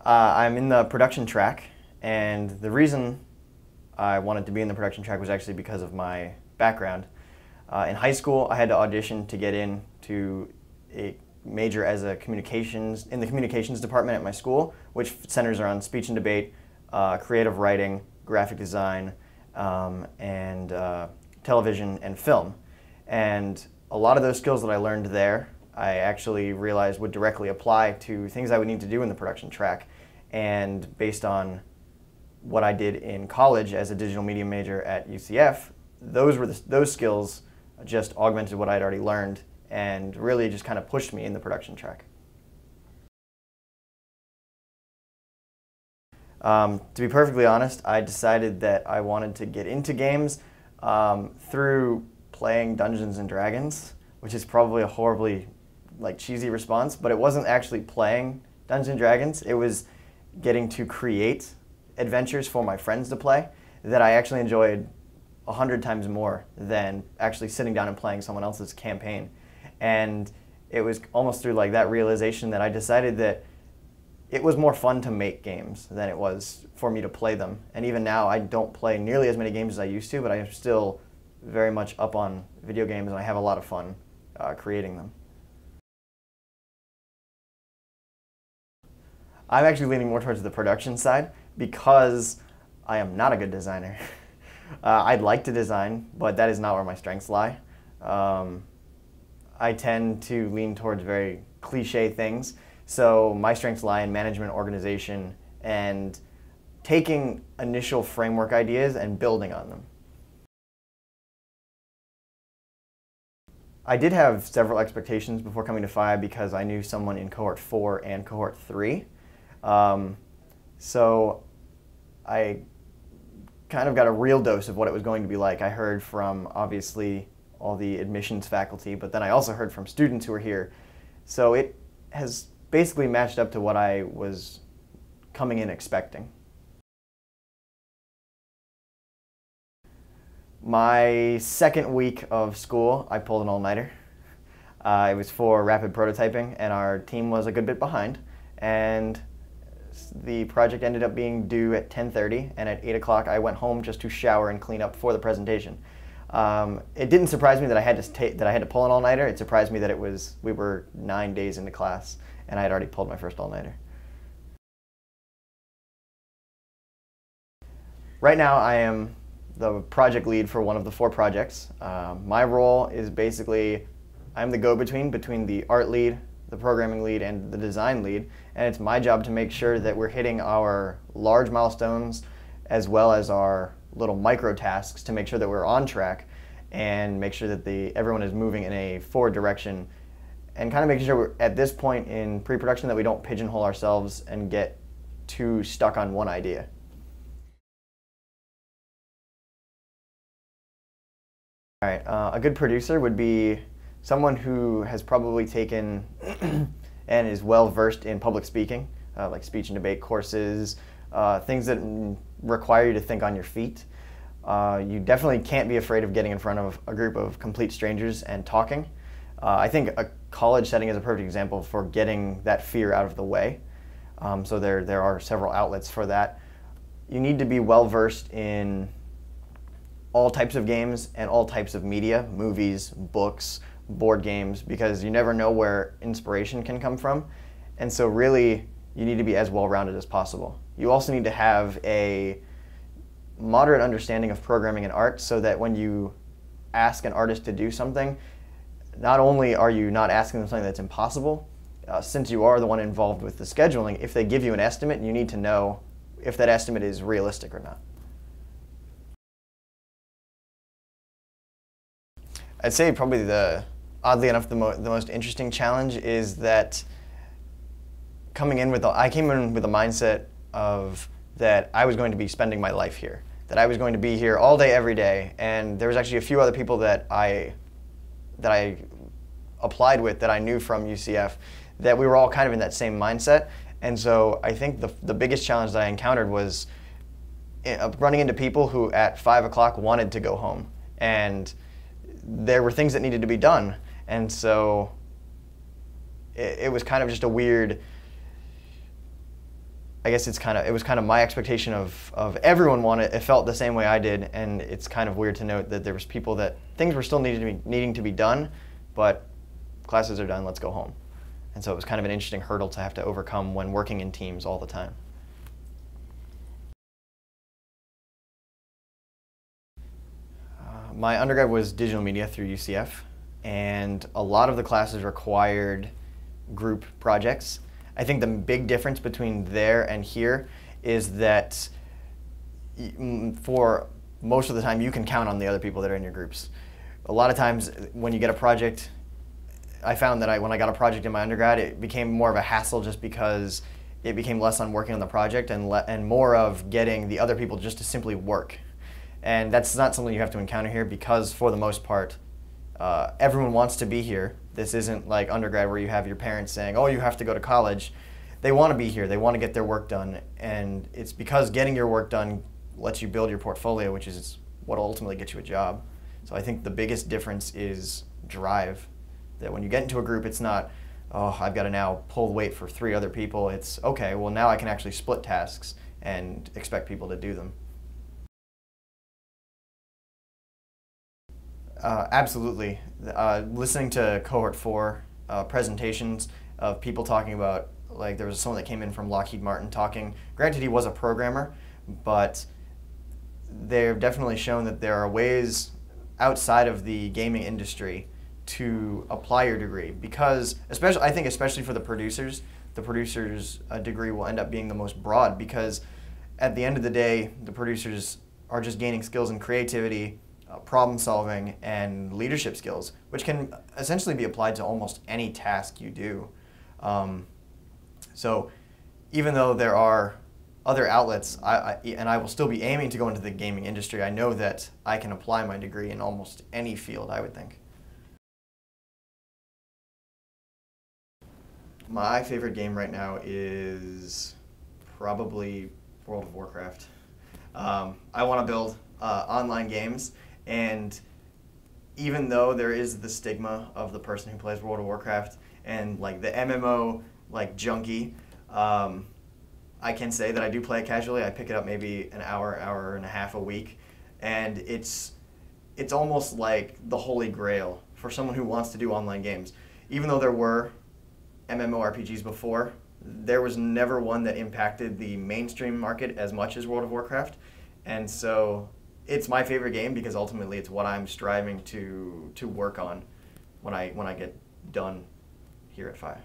I'm in the production track, and the reason I wanted to be in the production track was actually because of my background. In high school, I had to audition to get into a major as in the communications department at my school, which centers around speech and debate, creative writing, graphic design, and television and film. And a lot of those skills that I learned there, I actually realized would directly apply to things I would need to do in the production track. And based on what I did in college as a digital media major at UCF, those skills just augmented what I'd already learned and really just kind of pushed me in the production track. To be perfectly honest, I decided that I wanted to get into games through playing Dungeons and Dragons, which is probably a horribly cheesy response, but it wasn't actually playing Dungeons and Dragons. It was getting to create adventures for my friends to play that I actually enjoyed 100 times more than actually sitting down and playing someone else's campaign. And it was almost through that realization that I decided that it was more fun to make games than it was for me to play them. And even now, I don't play nearly as many games as I used to, but I am still very much up on video games, and I have a lot of fun creating them. I'm actually leaning more towards the production side because I am not a good designer. I'd like to design, but that is not where my strengths lie. I tend to lean towards very cliche things, so my strengths lie in management, organization, and taking initial framework ideas and building on them. I did have several expectations before coming to FIEA because I knew someone in cohort 4 and cohort 3. So I kind of got a real dose of what it was going to be like. I heard from, obviously, all the admissions faculty, but then I also heard from students who were here. So it has basically matched up to what I was coming in expecting. My second week of school, I pulled an all-nighter. It was for rapid prototyping, and our team was a good bit behind. And the project ended up being due at 10:30, and at 8 o'clock I went home just to shower and clean up for the presentation. It didn't surprise me that I had to pull an all-nighter. It surprised me that we were 9 days into class, and I had already pulled my first all-nighter. Right now I am the project lead for one of the 4 projects. My role is basically, I'm the go-between between the art lead, the programming lead, and the design lead, and it's my job to make sure that we're hitting our large milestones as well as our little micro tasks to make sure that we're on track and make sure that everyone is moving in a forward direction, and kind of making sure we're at this point in pre-production that we don't pigeonhole ourselves and get too stuck on one idea. All right, a good producer would be someone who has probably taken and is well versed in public speaking, like speech and debate courses, things that require you to think on your feet. You definitely can't be afraid of getting in front of a group of complete strangers and talking. I think a college setting is a perfect example for getting that fear out of the way. So there are several outlets for that. You need to be well versed in all types of games and all types of media, movies, books, board games, because you never know where inspiration can come from. And so really, you need to be as well-rounded as possible. You also need to have a moderate understanding of programming and art so that when you ask an artist to do something, not only are you not asking them something that's impossible, since you are the one involved with the scheduling, if they give you an estimate, you need to know if that estimate is realistic or not. I'd say probably oddly enough, the most interesting challenge is that I came in with a mindset of that I was going to be spending my life here, that I was going to be here all day, every day, and there was actually a few other people that I applied with that I knew from UCF, that we were all kind of in that same mindset. And so I think the biggest challenge that I encountered was running into people who at 5 o'clock wanted to go home, and there were things that needed to be done. And so it was kind of just a weird I guess it was kind of my expectation of everyone it felt the same way I did, and it's kind of weird to note that there was people that things were still needing to be done, but classes are done, let's go home. And so it was kind of an interesting hurdle to have to overcome when working in teams all the time. My undergrad was digital media through UCF, and a lot of the classes required group projects. I think the big difference between there and here is that for most of the time you can count on the other people that are in your groups. A lot of times when you get a project, I found that when I got a project in my undergrad, it became more of a hassle just because it became less on working on the project and more of getting the other people just to simply work. And that's not something you have to encounter here because for the most part, everyone wants to be here. This isn't like undergrad where you have your parents saying, oh, you have to go to college. They want to be here. They want to get their work done. And it's because getting your work done lets you build your portfolio, which is what will ultimately get you a job. So I think the biggest difference is drive. That when you get into a group, it's not, oh, I've got to now pull weight for 3 other people. It's, okay, well now I can actually split tasks and expect people to do them. Absolutely. Listening to cohort 4 presentations of people talking about, like there was someone that came in from Lockheed Martin talking, granted he was a programmer, but they've definitely shown that there are ways outside of the gaming industry to apply your degree because, I think especially for the producers degree will end up being the most broad because at the end of the day, the producers are just gaining skills in creativity, problem solving, and leadership skills, which can essentially be applied to almost any task you do. So even though there are other outlets, and I will still be aiming to go into the gaming industry, I know that I can apply my degree in almost any field, I would think. My favorite game right now is probably World of Warcraft. I want to build online games, and even though there is the stigma of the person who plays World of Warcraft and like the MMO like junkie, I can say that I do play it casually. I pick it up maybe an hour and a half a week, and it's almost like the holy grail for someone who wants to do online games. Even though there were MMORPGs before, there was never one that impacted the mainstream market as much as World of Warcraft, and so it's my favorite game because ultimately it's what I'm striving to work on when I get done here at FIEA.